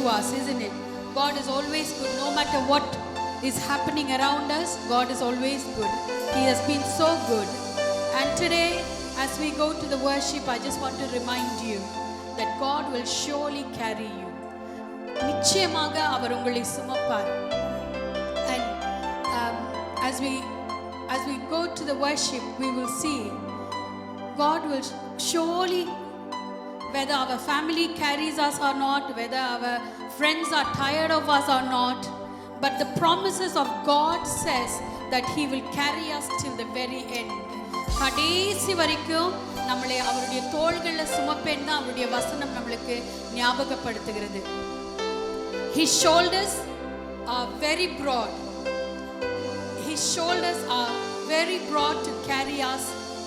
us, isn't it? God is always good. No matter what is happening around us, God is always good. He has been so good. And today, as we go to the worship, I just want to remind you that God will surely carry you. நிச்சயமாக அவர் உங்களை சுமப்பார். And as we go to the worship, we will see God will surely, whether our family carries us or not, whether our friends are tired of us or not, but the promises of God says that He will carry us till the very end. கடைசி வரைக்கும் நம்மளை அவருடைய தோள்களில் சுமப்பேன்னு அவருடைய வசனம் நம்மளுக்கு ஞாபகப்படுத்துகிறது. His shoulders are very broad. His shoulders are very broad to carry us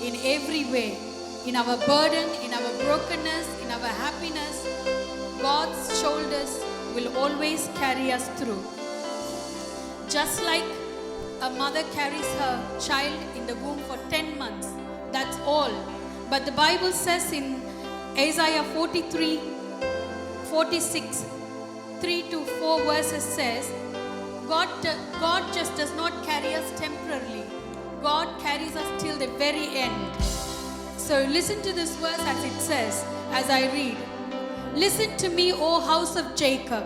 in every way. In our burden, in our brokenness, in our happiness, God's shoulders will always carry us through. Just like a mother carries her child in the womb for 10 months, that's all. But the Bible says in Isaiah 43, 46, 3 to 4 verses says, God just does not carry us temporarily. God carries us till the very end. So listen to this verse as it says, as I read. Listen to me, O house of Jacob,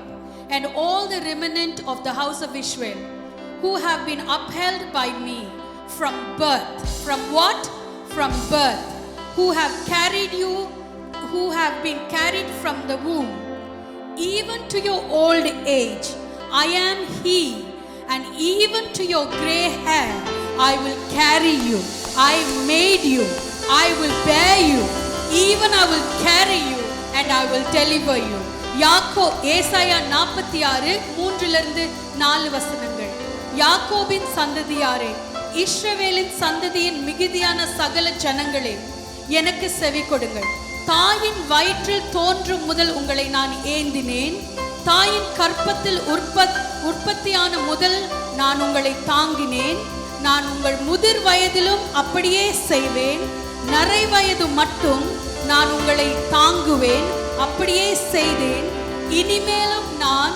and all the remnant of the house of Israel, who have been upheld by me from birth. From what? From birth. Who have carried you, who have been carried from the womb, even to your old age. I am He, and even to your gray hair I will carry you. I made you. I will bear you. Even I will carry you, and I will deliver you. ஏசாயா 46 3-4 வசனங்கள். யாக்கோபின் சந்ததியாரே, இஸ்ரவேலின் சந்ததியின் மிகுதியான சகல ஜனங்களே, எனக்கு செவி கொடுங்கள். தாயின் வயிற்றில் தோன்றும் முதல் உங்களை நான் ஏந்தினேன். தாயின் கற்பத்தில் உற்பத்தியான முதல் நான் உங்களை தாங்கினேன். நான் உங்கள் முதிர் வயதிலும் அப்படியே செய்வேன். நரை வயது மட்டும் நான் உங்களை தாங்குவேன். அப்படியே செய்தேன். இனிமேலும் நான்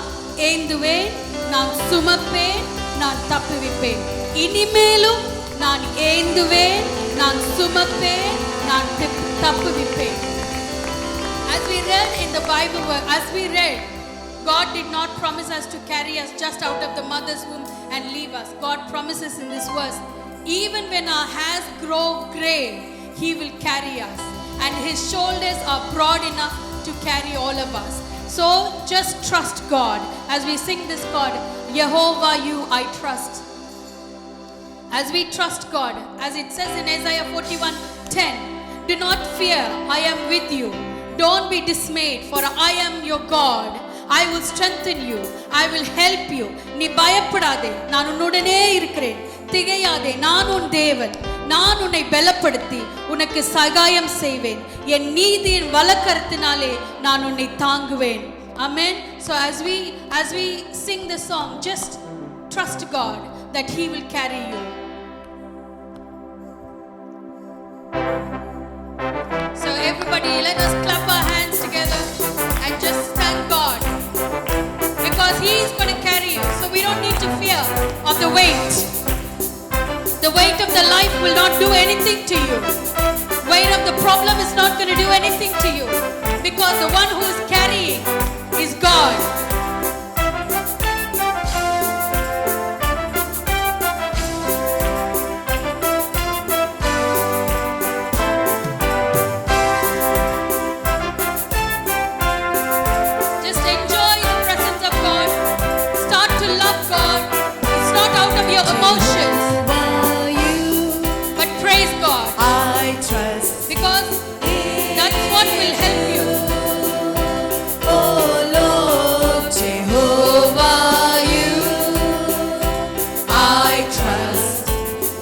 ஏந்துவேன், நான் சுமப்பேன், நான் தப்புவிப்பேன். இனிமேலும் நான் ஏந்துவேன், நான் சுமப்பேன், நான் தப்புவிப்பேன். As we read in the Bible, God did not promise us to carry us just out of the mother's womb and leave us. God promises in this verse, even when our hairs grow gray, He will carry us, and His shoulders are broad enough to carry all of us. So just trust God. As we sing this chord, Jehovah you I trust. As we trust God, as it says in Isaiah 41:10, do not fear, I am with you. Don't be dismayed, for I am your God. I will strengthen you. I will help you. நீ பயப்படாதே, நான் உன்னுடனே இருக்கிறேன். திகையாதே, நான் உன் தேவன். நான் உன்னை பலப்படுத்தி உனக்கு சகாயம் செய்வேன். என் நீதியின் வலக்கரத்தினாலே நான் உன்னை தாங்குவேன். Amen. So as we sing the song, just trust God that He will carry you. So everybody, let us clap our hands together and just thank God, because He is going to carry you. So we don't need to fear of the weight. The weight of the life will not do anything to you. Weight of the problem is not going to do anything to you, because the one who is carrying is God. Just enjoy the presence of God. Start to love God. It's not out of your emotions, but praise God. I trust, Because that's what will help you. oh Lord Jehovah, you I trust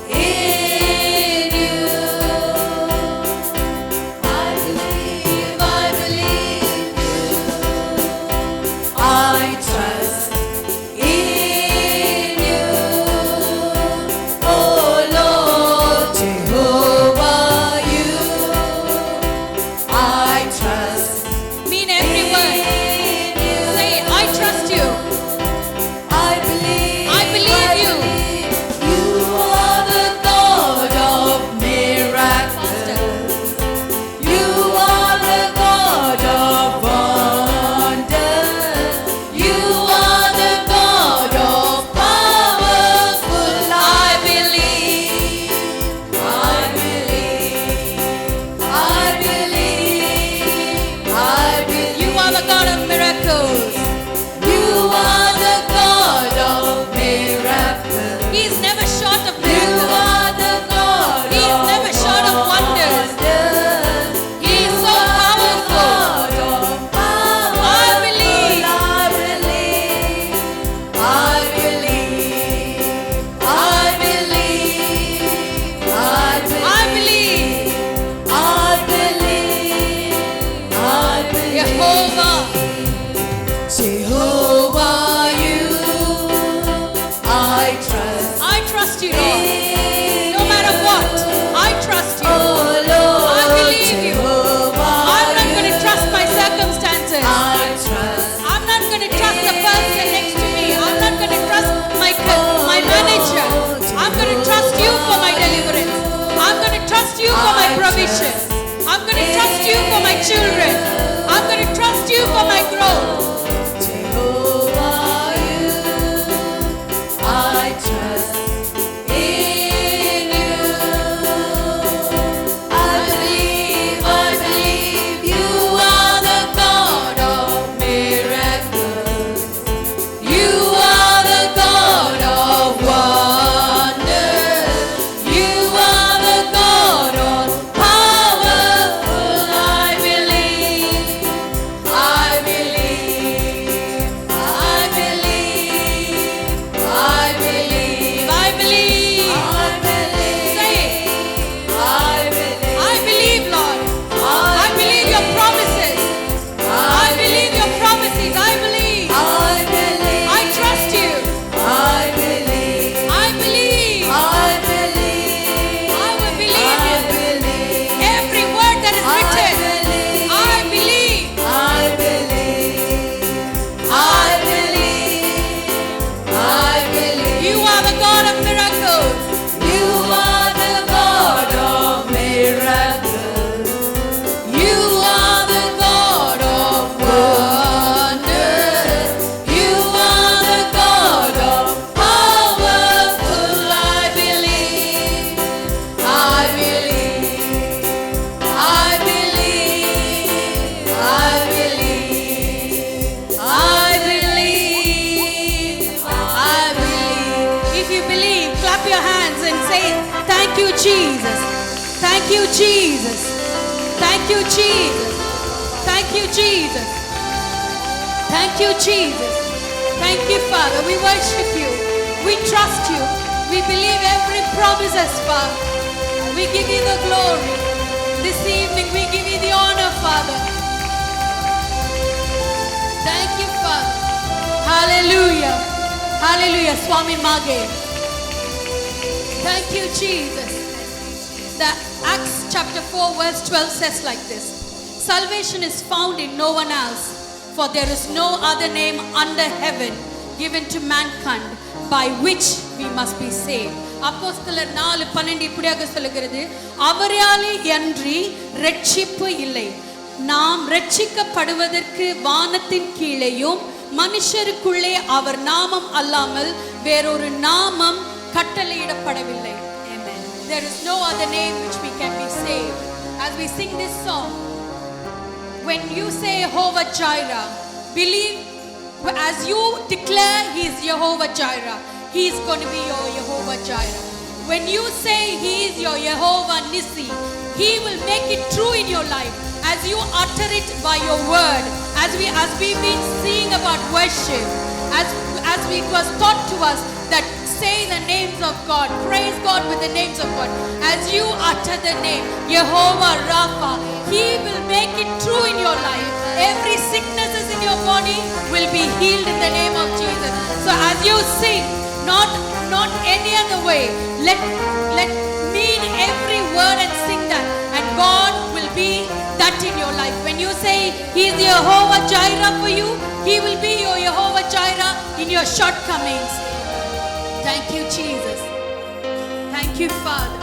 in you. I believe you. I trust in you. for my I provision. trust I'm going to trust you for my children. I'm going to trust you for my growth. Jehovah, you, I trust in you. I believe you are the God of miracles. You are the God of wonders. You are the God of powerful. I believe. I believe. I believe. I believe. I believe. I believe. Say it. I believe. I believe, Lord. I believe your promises. I believe your promises. I believe. I believe. I trust you. I believe. I believe. I believe. I will believe I you. believe. Every word that is I written. believe. I believe. I believe. I believe. I believe. You are the God of miracles. You are the God of miracles. You are the God of wonders. You are the God of powerful. I believe. I believe. I believe. I believe. I believe. I believe. If you believe, clap your hands and say, thank you, Jesus. Thank you, Jesus. Thank you, Jesus. Thank you, Jesus. Thank you, Jesus. Thank you, Father. We worship you. We trust you. We believe every promise as Father. We give you the glory. This evening we give you the honor, Father. Thank you, Father. Hallelujah. Hallelujah. Swami Mage. Thank you, Jesus. The Acts chapter 4 verse 12 says like this. Salvation is found in no one else, for there is no other name under heaven given to mankind by which we must be saved. அப்போஸ்தலர் 4:12 இப்படியாக சொல்லுகிறது, அவராலே அன்றி இரட்சிப்பு இல்லை. நாம் ரட்சிக்கப்படுவதற்கு வானத்தின் கீழேயும் மனுஷருக்குள்ளே அவர் நாமம் அல்லாமல் வேறொரு நாமம் கட்டளையிடப்படவில்லை. Amen. There is no other name which we can be saved. As we sing this song, when you say Jehovah Jireh, believe as you declare He is Jehovah Jireh, He is going to be your Jehovah Jireh. When you say He is your Jehovah Nissi, He will make it true in your life as you utter it by your word. As we've been seeing about worship, as it was taught to us that say the names of God, praise God with the names of God. As you utter the name Jehovah Rapha, He will make it true in your life. Every sicknesses in your body will be healed in the name of Jesus. So as you sing, not any other way, let mean every word and sing that, and God will be that in your life. When you say He is Jehovah Jireh for you, He will be your Jehovah Jireh in your shortcomings. Thank you, Jesus. Thank you, Father.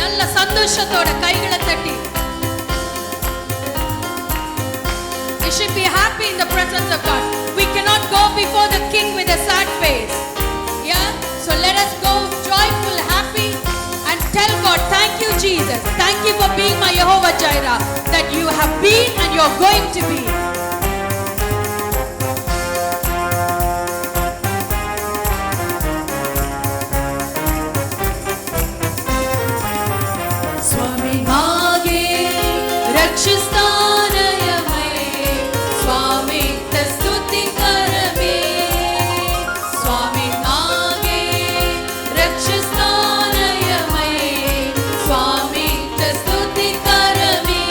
நல்ல சந்தோஷத்தோட கைகளை தட்டி. We should be happy in the presence of God. We cannot go before the King with a sad face. Yeah? So let us go joyful, happy, and tell God, thank you, Jesus. Thank you for being my Jehovah Jireh, that you have been and you're going to be. Swami Mage Rakshisthanayame Swami Tastuti Karame Swami Mage Rakshisthanayame Swami Tastuti Karame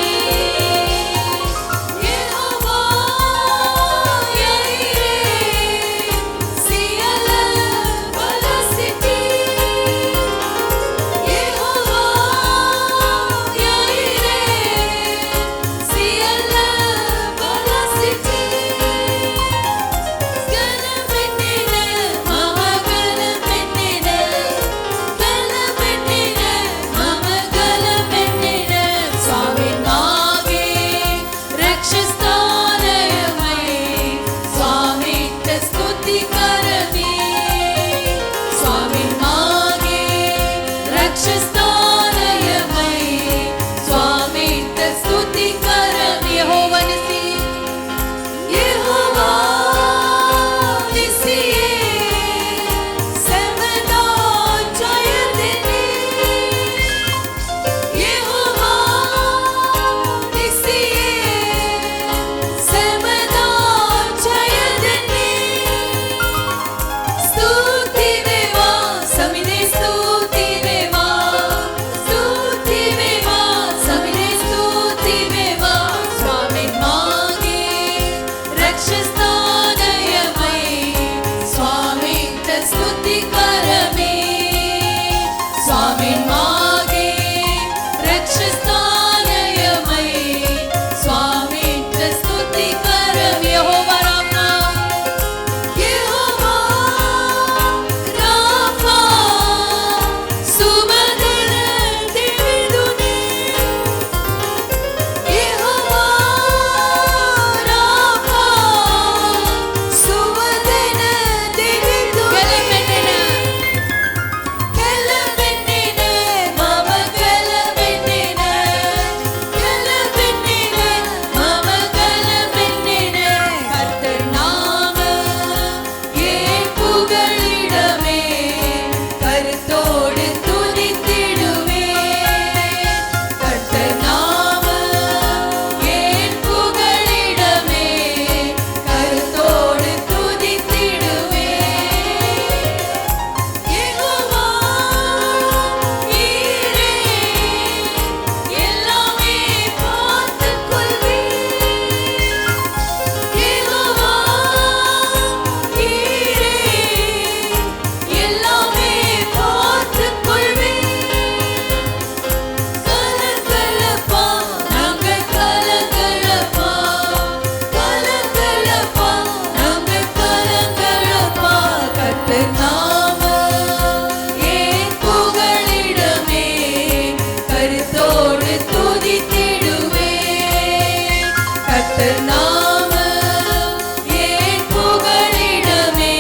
கர்த்தர் நாமம் என் புகழிடமே,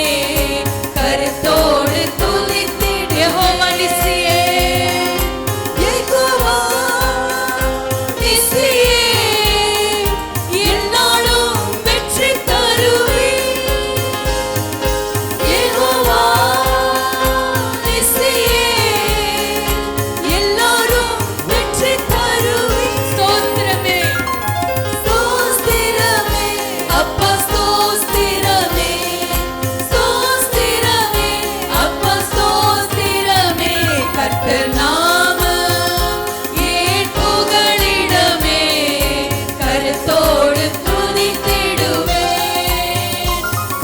கருத்தோடு துதித்திடு. யெகோவா நிசியே, யெகோவா நிசியே, எந்நாளும் வெற்றி தருவே. யெகோவா நிசியே, எல்லாரும் வெற்றி தருவே. ஸ்தோத்திரமே, ஸ்தோத்திரமே, அப்பா ஸ்தோத்திரமே, ஸ்தோத்திரமே, அப்பா ஸ்தோத்திரமே. கர்த்தர் நாமம் என் புகழிடமே, கருத்தோடு துதித்திடுவேன்.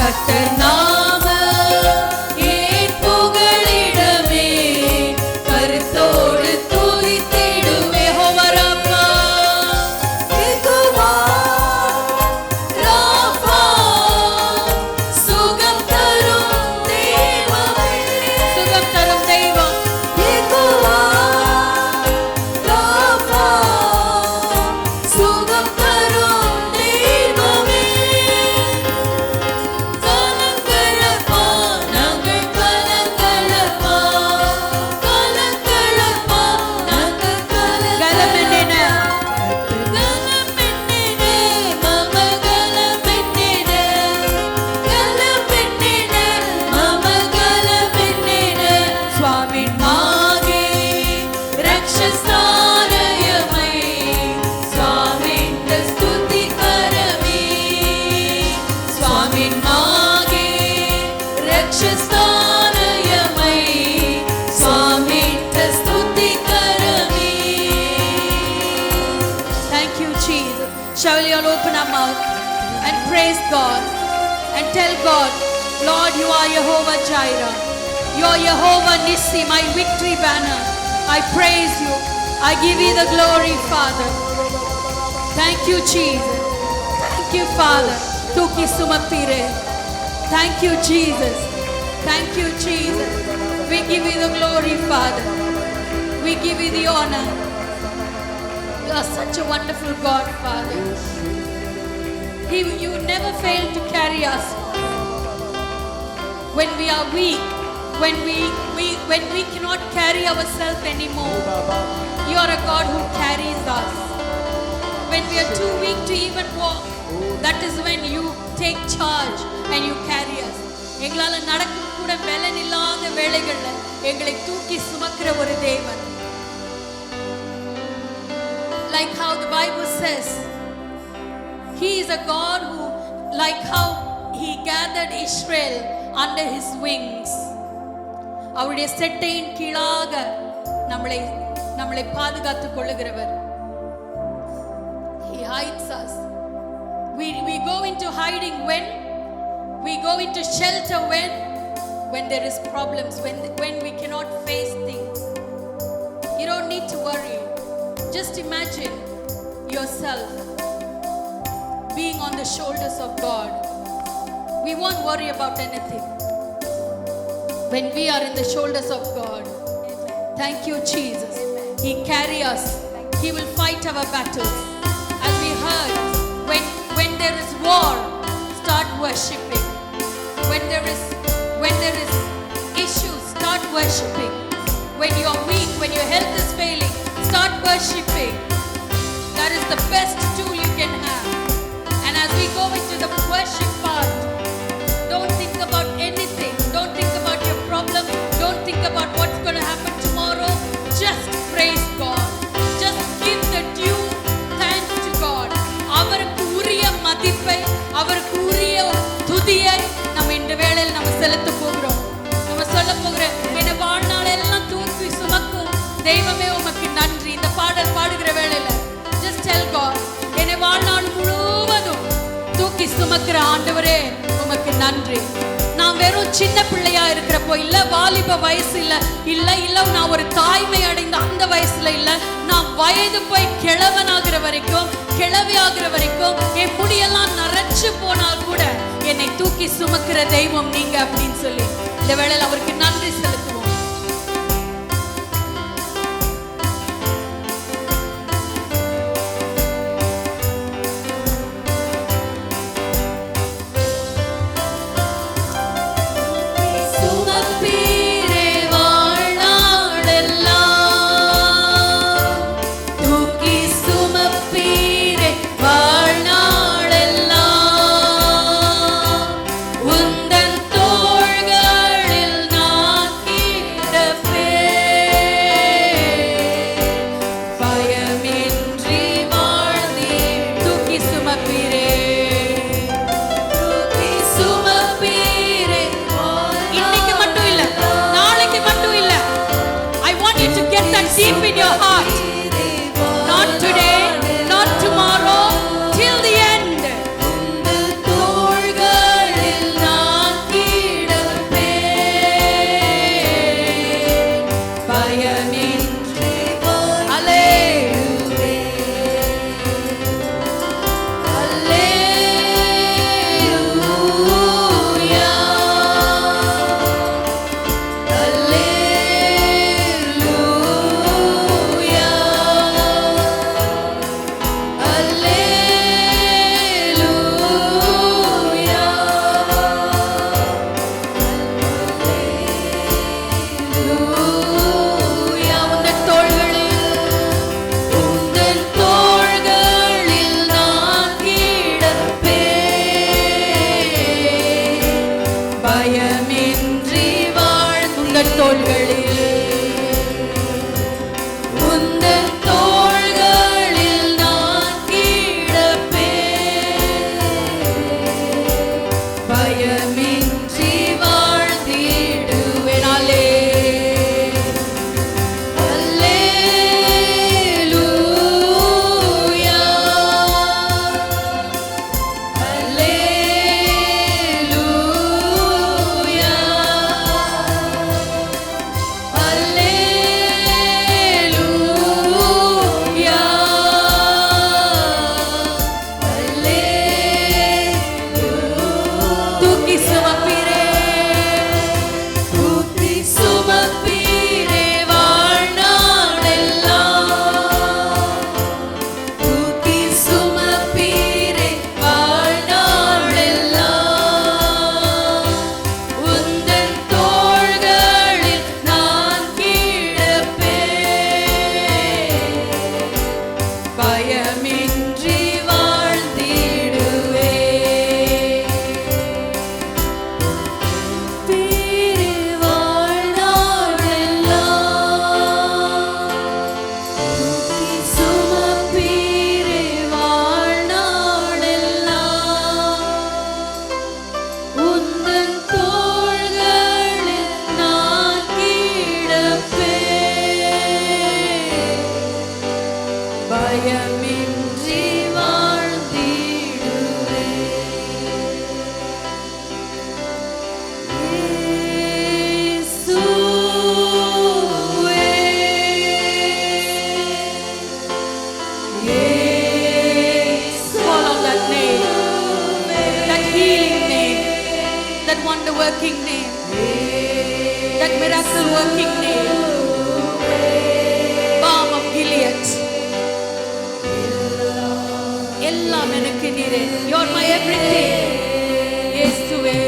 கர்த்தர் நாமம் என் புகழிடமே, கருத்தோடு துதித்திடுவேன். யெகோவா ராஃபா, யெகோவா ராஃபா, சுகம் தரும் தெய்வமே, சுகம் தரும் தெய்வம். யெகோவா ராஃபா, சுகம் தரும் தெய்வமே. கலங்கலப்பா, நாங்கள் கலங்கலப்பா, கலங்கலப்பா, நாங்கள் கலமென்னின, கலமென்னின, மம கலமென்னின, கலமென்னின, மம கலமென்னின. ஸ்வாமின் Mahe ரக்ஷஸ்தானயமை, ஸ்வாமின் ಸ್ತುತಿಕರಮೇ. ಸ್ವಾಮಿನ್ ಮಾಗೆ ರಕ್ಷಸ್ಥಾನಯಮೈ, ಸ್ವಾಮಿನ್ ಸ್ತುತಿಕರಮೇ. Thank you, Jesus. Shall we all open our mouth and praise God and tell God, Lord, you are Jehovah Jireh. You are Jehovah Nissi, my victory banner. I praise you. I give you the glory, Father. Thank you, Jesus. Thank you, Father. Tuki sumattire. Thank you, Jesus. Thank you, Jesus. We give you the glory, Father. We give you the honor. You are such a wonderful God, Father. You never fail to carry us when we are weak, when we cannot carry ourselves anymore. You are a God who carries us. When we are too weak to even walk, that is when you take charge and you carry us. எங்களால நடக்க கூட பலன் இல்லாத வேளைகள்ல எங்களை தூக்கி சுமக்கிற ஒரு தேவன். Like how the Bible says, He is a God who, like how He gathered Israel under His wings. அவருடைய செட்டையின் கீழாக நம்மளை பாதுகாத்துக் கொள்ளுகிறவர். He hides us. We go into hiding when? We go into shelter when there is problems, when we cannot face things. You don't need to worry. Just imagine yourself being on the shoulders of God. We won't worry about anything when we are in the shoulders of God. Thank you, Jesus. He carries us. He will fight our battles. As we heard, when there is war, start worshiping. When there is issues, start worshiping. When you are weak, when your health is failing, start worshiping. That is the best tool you can have. And as we go into the worship part, don't think about anything. Don't think about your problem. Don't think about what's going to happen tomorrow. Just praise God. Just give the due thanks to God. அவருக்கு உரிய மதிப்பை, அவருக்கு உரிய துதியை நம்ம இந்த வேளையில் நம்ம செலுத்த போகிறோம். நம்ம சொல்ல போகிற என்னை வாழ்நாளெல்லாம் தூக்கி சுமக்கும் தெய்வமே உமக்கு நன்றி. இந்த பாடல் பாடுகிற வேளையில just tell God, என்னை வாழ்நாள் முழுவதும் தூக்கி சுமக்கிற ஆண்டவரே உமக்கு நன்றி. நான் வெறும் சின்ன பிள்ளையா இருக்கிறப்போ இல்ல, வாலிப வயசு இல்ல நான் ஒரு தாய்மை அடைந்த அந்த வயசுல இல்ல, நான் வயது போய் கிழவனாகிற வரைக்கும், கிழவியாகிற வரைக்கும், என் முடியெல்லாம் நரைச்சு போனால் கூட என்னை தூக்கி சுமக்கிற தெய்வம் நீங்க அப்படின்னு சொல்லி இந்த வேளையில அவருக்கு நன்றி செலுத்துவோம். the working name. That miracle working name. Balm of Gilead. எல்லாம் எனக்கு நீரே. You're my everything. இயேசுவே.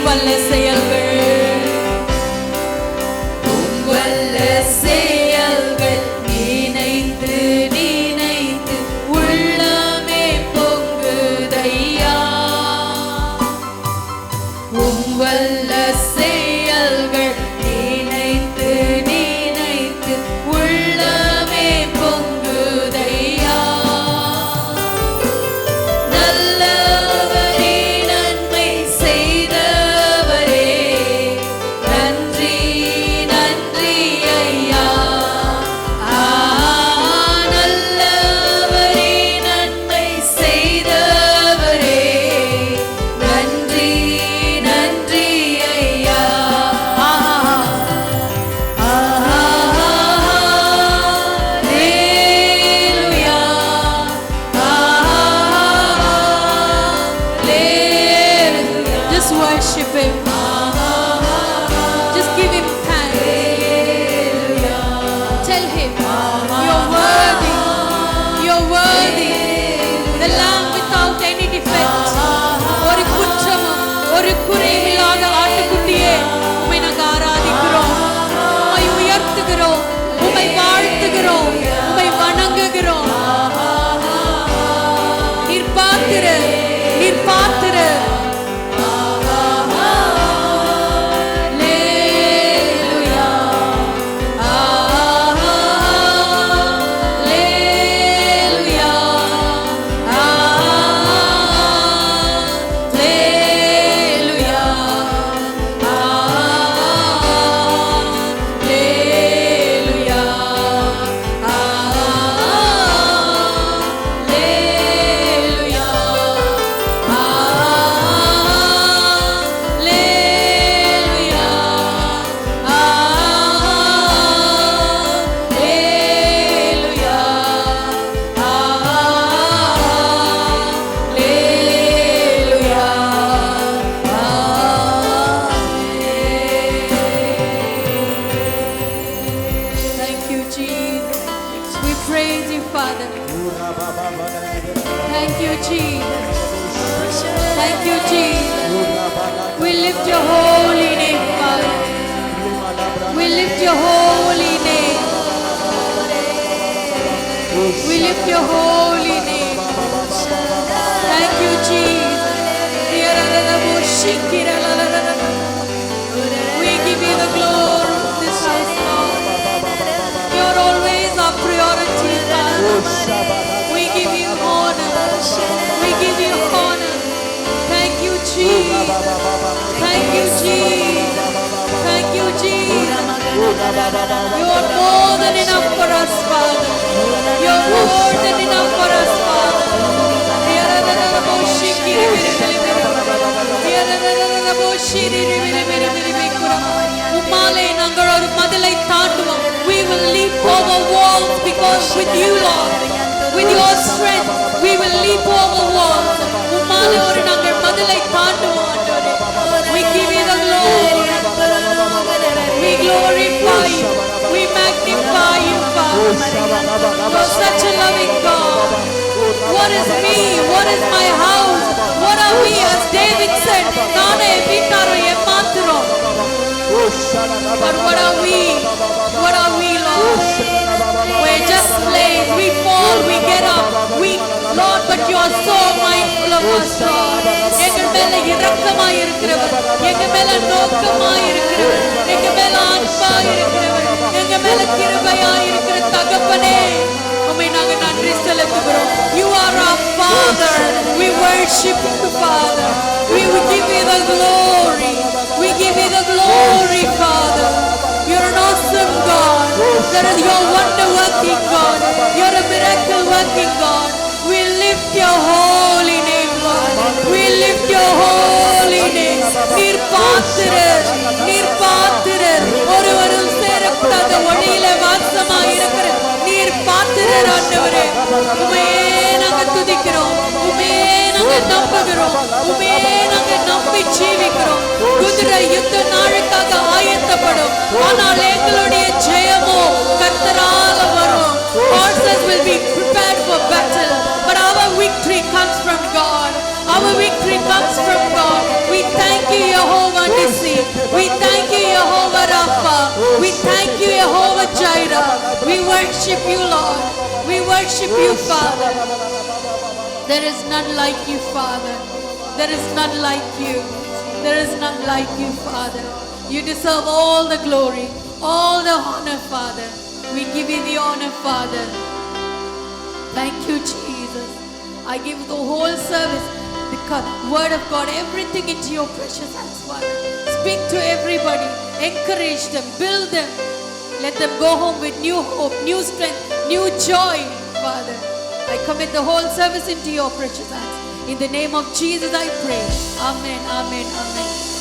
வல்ல செயல்கள் வல்ல செயல்கள் நினைத்து நினைத்து உள்ளமே பொங்குதையா வல்ல செயல்கள் நினைத்து நினைத்து உள்ளமே பொங்குதையா நல்லவரே நன்மை செய்தவரே நன்றி நன்றி ஐயா நல்லவரே நன்மை செய்தவரே நன்றி நன்றி ஐயா ஹalleluya hallelujah just worship him just give him thanks tell him you're worthy the lamb without any defect ஒரு குற்றமும் ஒரு குறைவில்லாத ஆட்டுக்குட்டியே உம்மை நாங்கள் ஆராதிக்கிறோம் உம்மை உயர்த்துகிறோம் உம்மை வாழ்த்துகிறோம் உம்மை வணங்குகிறோம் நீர் பாத்திரர் நீர் பாத்திரர் Thank you, Jesus. We praise you, Father. Thank you, Jesus. Thank you, Jesus. We lift your holy name, Father. We lift your holy name. We lift your holy name. Thank you, Jesus. We give you the glory of this house, Lord. You're always our priority, Father. We give you honor. We give you honor. Thank you, Jesus. Thank you, Jesus. Thank you, Jesus. You are more than enough for us, Father. You are more than enough for us, Father. உம்மாலே நாங்கள் ஒரு மதிலை தாண்டுவோம். We will leap over walls because with you, Lord, with your strength, we will leap over walls. உம்மாலே ஒரு நாங்கள் மதிலை தாண்டுவோம், ஆண்டவரே. We give you the glory. We glorify you. We magnify you, Father. You're such a loving God. What is me? What is my house? What are we? As David said, நானே வீட்டாரோ ஏமாத்துறோம். But what are we? What are we, Lord? We're just slaves. We fall, we get up. Lord, but you are so mindful of us, Lord. எங்கள் மேல இரக்கமாய் இருக்கிறவர், எங்கள் மேல நோக்கமாய் இருக்கிறவர், எங்கள் மேல அன்பாய் இருக்கிறவர், எங்கள் மேல கிருபையாய் இருக்கிற தகப்பனே, உம்மை நாங்கள் நன்றி செலுத்துகிறோம். You are our Father. We worship you, Father. We will give you the glory. We give you the glory, Father. You're an awesome God. You're a wonder-working God. You're a miracle-working God. We lift your holy name, Lord. We lift your holy name. நீர் பாத்திரர், நீர் பாத்திரர். ஒருவரும் சேரக்கூடாத ஒளியில வாசமாய் இருக்கிற நீர் பாத்திரர், ஆண்டவரே. உம்மையே நாங்கள் துதிக்கிறோம், உம்மையே நாங்கள் நம்புகிறோம், உம்மையே நாங்கள் நம்பி ஜீவிக்கிறோம். குதிரை யுத்த நாளுக்காக ஆயத்தப்படும், ஆனால் எங்களுடைய ஜெயமோ கர்த்தரால் வரும். Horses will be prepared for battle, but our victory comes from God. Our victory comes from God. We thank you, Jehovah We thank you, Jehovah Rapha. We thank you, Jehovah Jireh. We worship you, Lord. We worship you, Father. There is none like you, Father. There is none like you. There is none like you, Father. You deserve all the glory, all the honor, Father. We give you the honor, Father. Thank you, Jesus. I give the whole service, the word of God, everything into your precious hands, Father. Speak to everybody. Encourage them. Build them. Let them go home with new hope, new strength, new joy, Father. I commit the whole service into your precious hands. In the name of Jesus I pray. Amen, amen, amen.